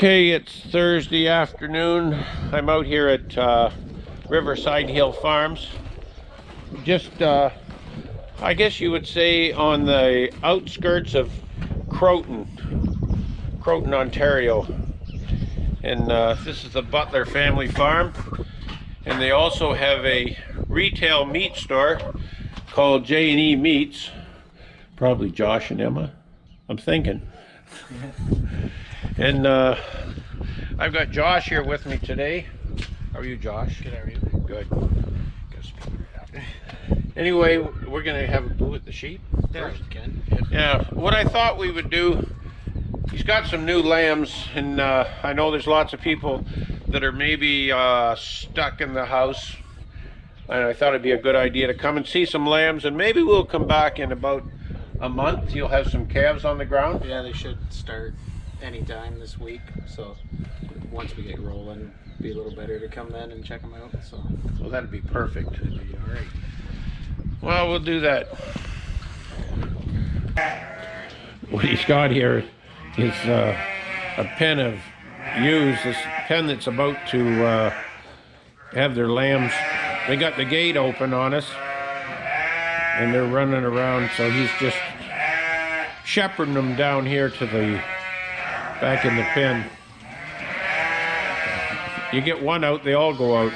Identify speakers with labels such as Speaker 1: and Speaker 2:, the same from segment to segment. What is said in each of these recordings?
Speaker 1: Okay, it's Thursday afternoon. I'm out here at Riverside Hill Farms. Just, I guess you would say on the outskirts of Croton, Ontario. And this is the Butler family farm. And they also have a retail meat store called Janie Meats. Probably Josh and Emma, I'm thinking. And I've got Josh here with me today. How are you, Josh?
Speaker 2: Good, how are you?
Speaker 1: Good. Anyway, we're going to have a boo at the sheep first. Yeah, what I thought we would do, he's got some new lambs, and I know there's lots of people that are maybe stuck in the house, and I thought it'd be a good idea to come and see some lambs, and maybe we'll come back in about a month. You'll have some calves on the ground.
Speaker 2: Yeah, they should start anytime this week, so once we get rolling, it'd be a little better to come then and check them out. So
Speaker 1: well, that'd be perfect.
Speaker 2: That'd be all right.
Speaker 1: Well, we'll do that. What he's got here is a pen of ewes, this pen that's about to have their lambs. They got the gate open on us, and they're running around, so he's just shepherding them down here to the back in the pen. You get one out, they all go out.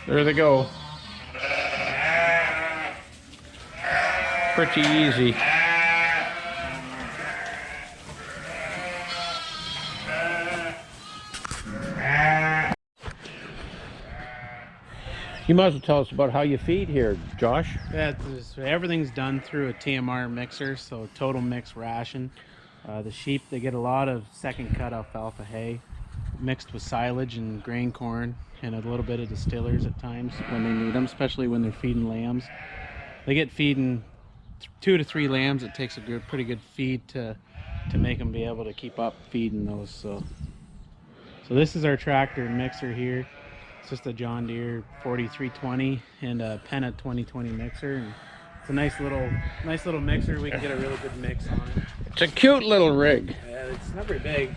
Speaker 1: There they go. Pretty easy. You might as well tell us about how you feed here, Josh.
Speaker 2: Yeah, everything's done through a TMR mixer, so total mix ration. The sheep, they get a lot of second cut alfalfa hay mixed with silage and grain corn and a little bit of distillers at times when they need them, especially when they're feeding lambs. They get feeding 2 to 3 lambs. It takes a pretty good feed to make them be able to keep up feeding those. So this is our tractor mixer here. It's just a John Deere 4320 and a Penna 2020 mixer, and it's a nice little mixer. We can get a really good mix on it.
Speaker 1: It's a cute little rig.
Speaker 2: Yeah, it's not very big.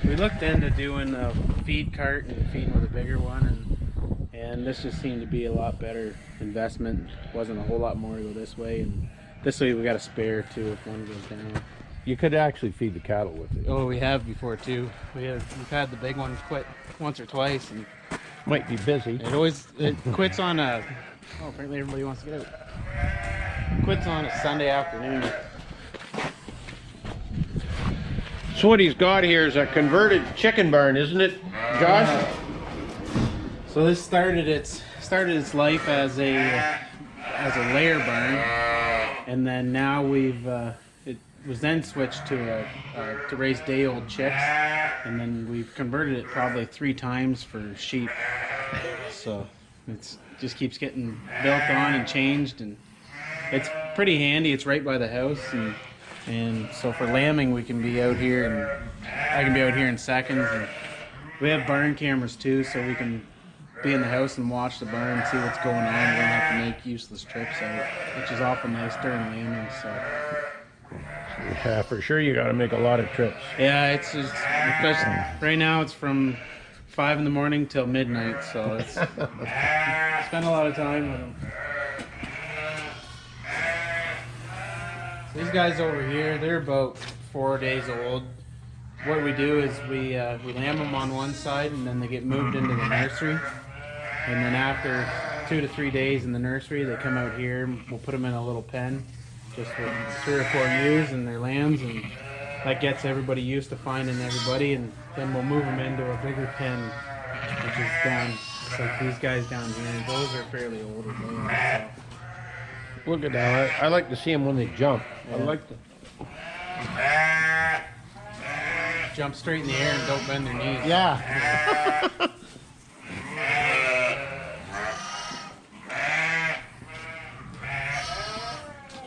Speaker 2: We looked into doing a feed cart and feeding with a bigger one, and this just seemed to be a lot better investment. Wasn't a whole lot more to go this way, and this way we got a spare too if one goes down.
Speaker 1: You could actually feed the cattle with it.
Speaker 2: Oh, we have before too. We've had the big one quit once or twice, and
Speaker 1: might be busy.
Speaker 2: It quits on a. Oh, apparently everybody wants to get out. Quits on a Sunday afternoon.
Speaker 1: So what he's got here is a converted chicken barn, isn't it, Josh?
Speaker 2: So this started its life as a layer barn, and then now it was then switched to raise day-old chicks, and then we've converted it probably 3 times for sheep. So it's just keeps getting built on and changed, and it's pretty handy. It's right by the house, and so for lambing we can be out here, and I can be out here in seconds. And we have barn cameras too, so we can be in the house and watch the barn and see what's going on. We don't have to make useless trips out, which is awful nice during lambing. So
Speaker 1: yeah, for sure you got to make a lot of trips.
Speaker 2: yeah, it's just right now it's from 5 in the morning till midnight, so it's spend a lot of time with them. These guys over here, they're about 4 days old. What we do is we lamb them on one side, and then they get moved into the nursery. And then after 2 to 3 days in the nursery, they come out here. We'll put them in a little pen, just with 3 or 4 ewes and their lambs, and that gets everybody used to finding everybody. And then we'll move them into a bigger pen, which is down. It's like these guys down here. Those are fairly older lambs. So.
Speaker 1: Look at that. I like to see them when they jump.
Speaker 2: Yeah.
Speaker 1: I like to.
Speaker 2: Jump straight in the air and don't bend their knees.
Speaker 1: Yeah.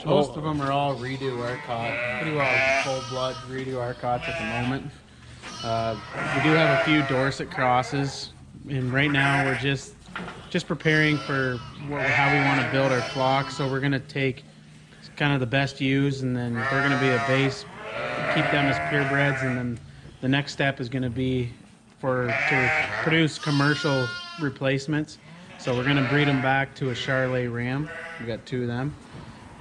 Speaker 2: Most of them are all redo Arcot. Pretty well full blood redo Arcots at the moment. We do have a few Dorset crosses, and right now we're just preparing for how we want to build our flock. So we're going to take kind of the best ewes, and then they're going to be a base, keep them as purebreds, and then the next step is going to be to produce commercial replacements. So we're going to breed them back to a Charolais ram. We got 2 of them.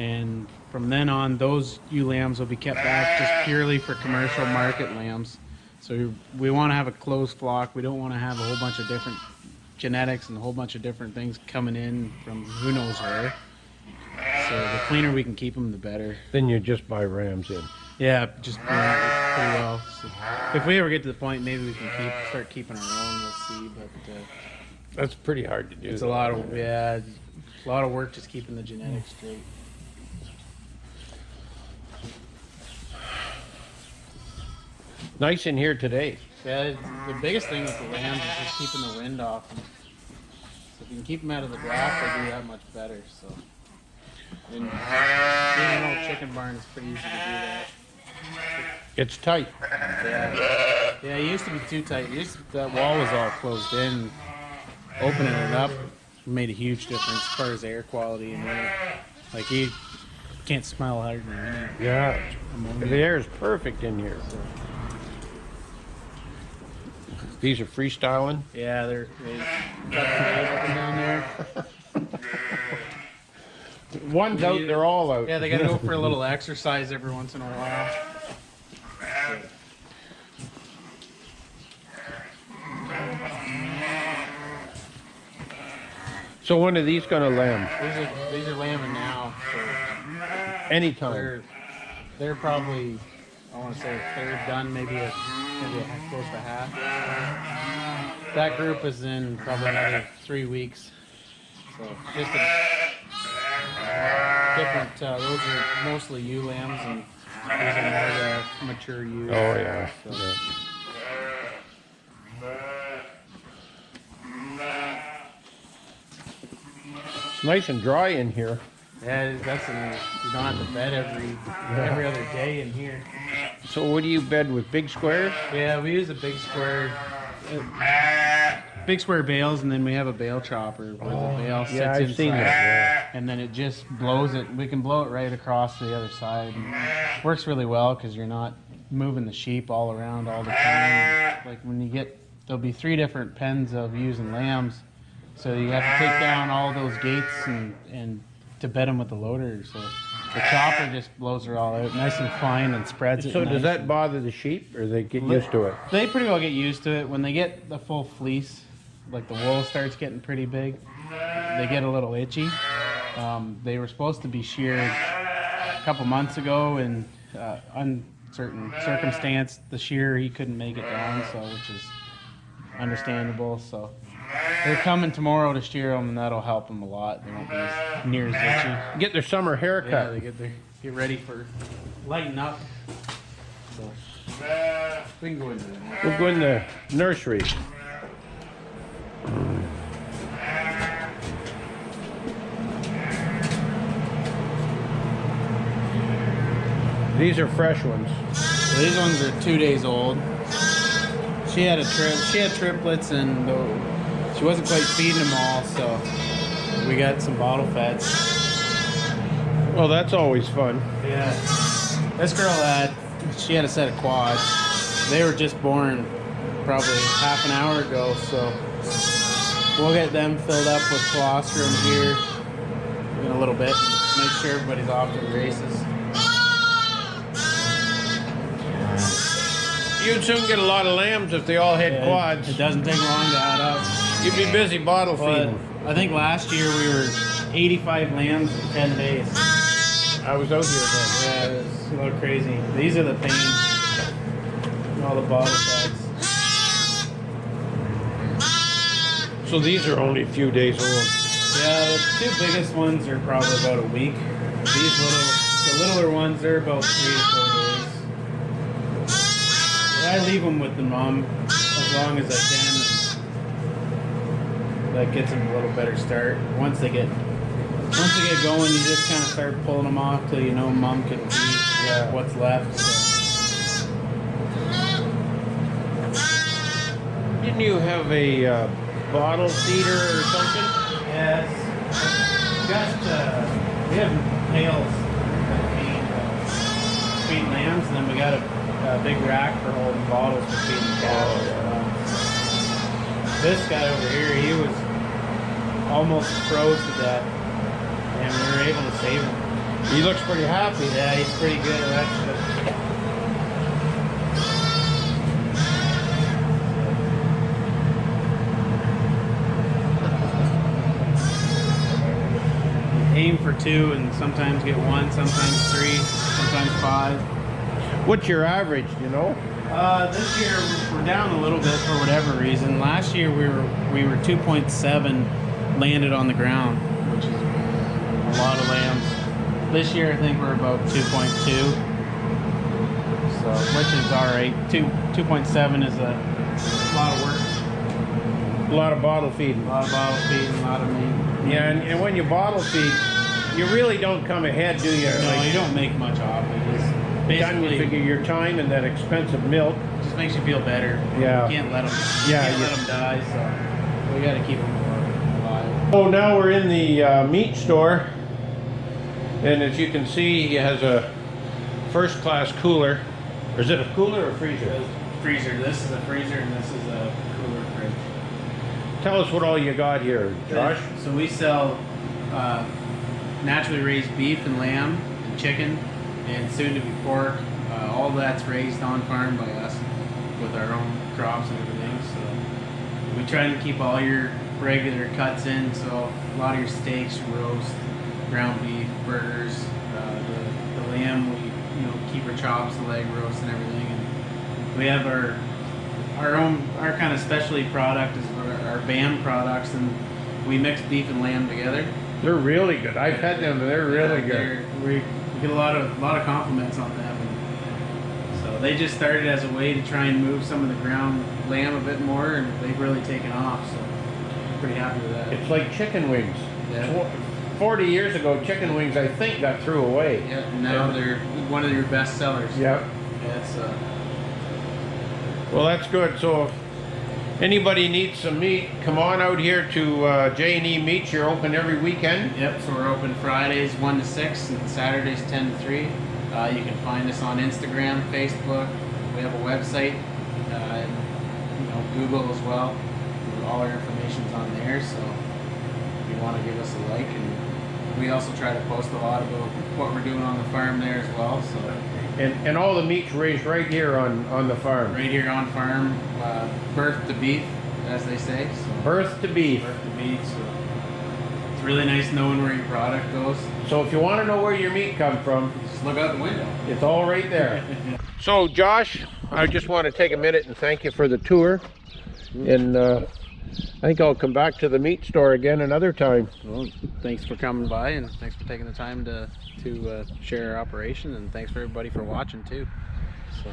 Speaker 2: And from then on, those ewe lambs will be kept back just purely for commercial market lambs. So we want to have a closed flock. We don't want to have a whole bunch of different genetics and a whole bunch of different things coming in from who knows where. So the cleaner we can keep them, the better.
Speaker 1: Then you just buy rams in.
Speaker 2: Yeah, just pretty well. So if we ever get to the point, maybe we can start keeping our own. We'll see, but
Speaker 1: That's pretty hard to do.
Speaker 2: it's a lot of work just keeping the genetics straight.
Speaker 1: Nice in here today.
Speaker 2: Yeah, the biggest thing with the lambs is just keeping the wind off them. So if you can keep them out of the draft, they do that much better. So, and being an old chicken barn is pretty easy to do that.
Speaker 1: It's tight.
Speaker 2: Yeah, it used to be too tight. That wall was all closed in. Opening it up made a huge difference as far as air quality and air. Like you can't smell hardly any.
Speaker 1: Yeah.
Speaker 2: Ammonia.
Speaker 1: The air is perfect in here. These are freestyling.
Speaker 2: Yeah, they got the up and down there.
Speaker 1: One's out, they're all out.
Speaker 2: Yeah, they got to go for a little exercise every once in a while.
Speaker 1: So when are these going to lamb?
Speaker 2: These are lambing now. So
Speaker 1: Anytime.
Speaker 2: they're probably, I want to say, a third done, maybe close to half. That group is in probably another 3 weeks. So just a different. Those are mostly ewe lambs, and these are more the mature ewes.
Speaker 1: Oh yeah.
Speaker 2: So.
Speaker 1: Yeah. It's nice and dry in here.
Speaker 2: Yeah, that's you don't have to bed every other day in here.
Speaker 1: So what do you bed with, big squares?
Speaker 2: Yeah, we use a big square bales, and then we have a bale chopper where the bale sits
Speaker 1: Yeah, I've
Speaker 2: inside,
Speaker 1: seen that.
Speaker 2: and then it just blows it. We can blow it right across to the other side. And works really well because you're not moving the sheep all around all the time. Like when you there'll be 3 different pens of ewes and lambs, so you have to take down all those gates and to bed them with the loader. So the chopper just blows her all out nice and fine and spreads it.
Speaker 1: So does
Speaker 2: nice.
Speaker 1: that bother the sheep, or they get used to it?
Speaker 2: They pretty well get used to it. When they get the full fleece, like the wool starts getting pretty big, they get a little itchy. They were supposed to be sheared a couple months ago, and uncertain circumstance, the shearer, he couldn't make it down, so which is understandable. So they're coming tomorrow to shear them, and that'll help them a lot. They won't be near as itchy.
Speaker 1: Get their summer
Speaker 2: Yeah,
Speaker 1: haircut.
Speaker 2: they get ready for lighten up. So we can go into that.
Speaker 1: We'll go in the nursery. These are fresh ones.
Speaker 2: So these ones are 2 days old. She had triplets, and she wasn't quite feeding them all, so we got some bottle feds.
Speaker 1: Well, that's always fun.
Speaker 2: Yeah. This girl she had a set of quads. They were just born probably half an hour ago, so we'll get them filled up with colostrum here in a little bit and make sure everybody's off to the races.
Speaker 1: You'd soon get a lot of lambs if they all had quads.
Speaker 2: It doesn't take long to add up.
Speaker 1: You'd be busy bottle feeding.
Speaker 2: I think last year we were 85 lambs in 10 days.
Speaker 1: I was out here then.
Speaker 2: Yeah, it was a little crazy. These are the pains. All the bottle feds.
Speaker 1: So these are only a few days old.
Speaker 2: Yeah, the two biggest ones are probably about a week. The littler ones, they're about 3 to 4 days. I leave them with the mom as long as I can. That gets them a little better start. Once they get going, you just kind of start pulling them off till you know mom can eat what's left. So.
Speaker 1: Didn't you have a bottle feeder or something?
Speaker 2: Yes. We have pails that feed lambs, and then we got a big rack for holding bottles for feeding cattle. This guy over here, he was almost froze to death, and we were able to save him.
Speaker 1: He looks pretty happy.
Speaker 2: Yeah, he's pretty good at that shit. Aim for 2 and sometimes get 1, sometimes 3, sometimes 5.
Speaker 1: What's your average, do you know?
Speaker 2: This year we're down a little bit for whatever reason. Last year we were 2.7 landed on the ground, which is a lot of lambs. This year I think we're about 2.2, so which is all right. 2.7 is a lot of work.
Speaker 1: A lot of bottle feeding.
Speaker 2: A lot of bottle feeding, a lot of meat.
Speaker 1: Yeah, and when you bottle feed, you really don't come ahead, do you?
Speaker 2: No, you don't make much off it. It's
Speaker 1: Basically, you figure your time and that expensive milk.
Speaker 2: Just makes you feel better.
Speaker 1: Yeah.
Speaker 2: You can't let them.
Speaker 1: Yeah,
Speaker 2: Let them die. So we got to keep them alive.
Speaker 1: So now we're in the meat store, and as you can see, he has a first-class cooler. Or is it a cooler or a freezer?
Speaker 2: Freezer. This is a freezer, and this is a cooler fridge.
Speaker 1: Tell us what all you got here, Josh.
Speaker 2: So we sell naturally raised beef and lamb and chicken and soon-to-be pork. All that's raised on farm by us with our own crops and everything. So we try to keep all your regular cuts in. So a lot of your steaks, roast, ground beef, burgers, the lamb. We keep our chops, the leg roast, and everything. And we have our kind of specialty product is our BAM products, and we mix beef and lamb together.
Speaker 1: They're really good. I've had them. They're really good.
Speaker 2: We get a lot of compliments on them. And so they just started as a way to try and move some of the ground lamb a bit more, and they've really taken off. So I'm pretty happy with that.
Speaker 1: It's like chicken wings.
Speaker 2: Yeah.
Speaker 1: 40 years ago, chicken wings, I think, got threw away.
Speaker 2: Yeah, and now they're one of your best sellers.
Speaker 1: Yep.
Speaker 2: Yeah, it's
Speaker 1: Well, that's good. So if anybody needs some meat, come on out here to Janie Meats. You're open every weekend.
Speaker 2: Yep, so we're open Fridays 1 to 6 and Saturdays 10 to 3. You can find us on Instagram, Facebook. We have a website, and Google as well. All our information's on there, so if you want to give us a like. And we also try to post a lot about what we're doing on the farm there as well. So
Speaker 1: And all the meat's raised right here on the farm.
Speaker 2: right here on farm, birth to beef, as they say. So
Speaker 1: Birth to beef.
Speaker 2: birth to beef. So it's really nice knowing where your product goes.
Speaker 1: So if you want to know where your meat comes from,
Speaker 2: Just look out the window.
Speaker 1: it's all right there. So Josh, I just want to take a minute and thank you for the tour. And I think I'll come back to the meat store again another time.
Speaker 2: Well, thanks for coming by, and thanks for taking the time to share our operation, and thanks for everybody for watching too. So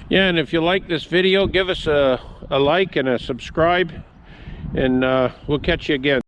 Speaker 1: Yeah, and if you like this video, give us a like and a subscribe, and we'll catch you again.